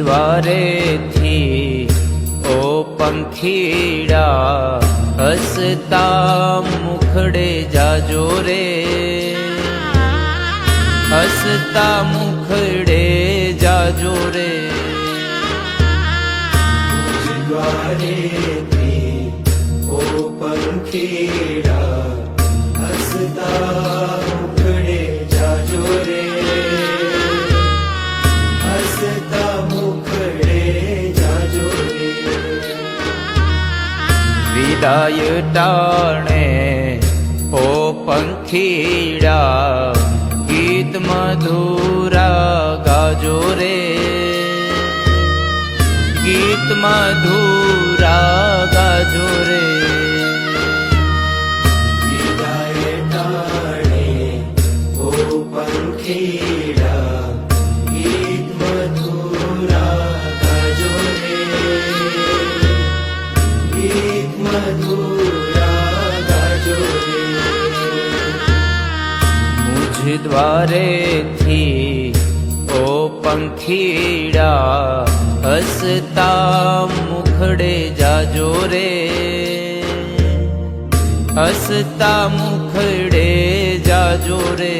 દ્વારેથી ઓ પંખીડા હસતા મુખડે જાજો રે, હસતા મુખડે જાજો રે. દ્વારેથી ઓ પંખીડા હસતા મુખડે જાજો રે, હસતા મુખડે જાજો રે. વિદાય ટાણે ઓ પંખીડા ગીત મધુરા ગાજો રે, ગીત મધુરા ગાજો રે. વિદાય ટાણે ઓ પંખીડા ગીત મધુરા ગાજો રે, ગીત મધુરા ગાજો રે. મુझ દ્વારેથી ઓ પંખીડા હસતા મુખડે જાજો રે, હસતા મુખડે જાજો રે.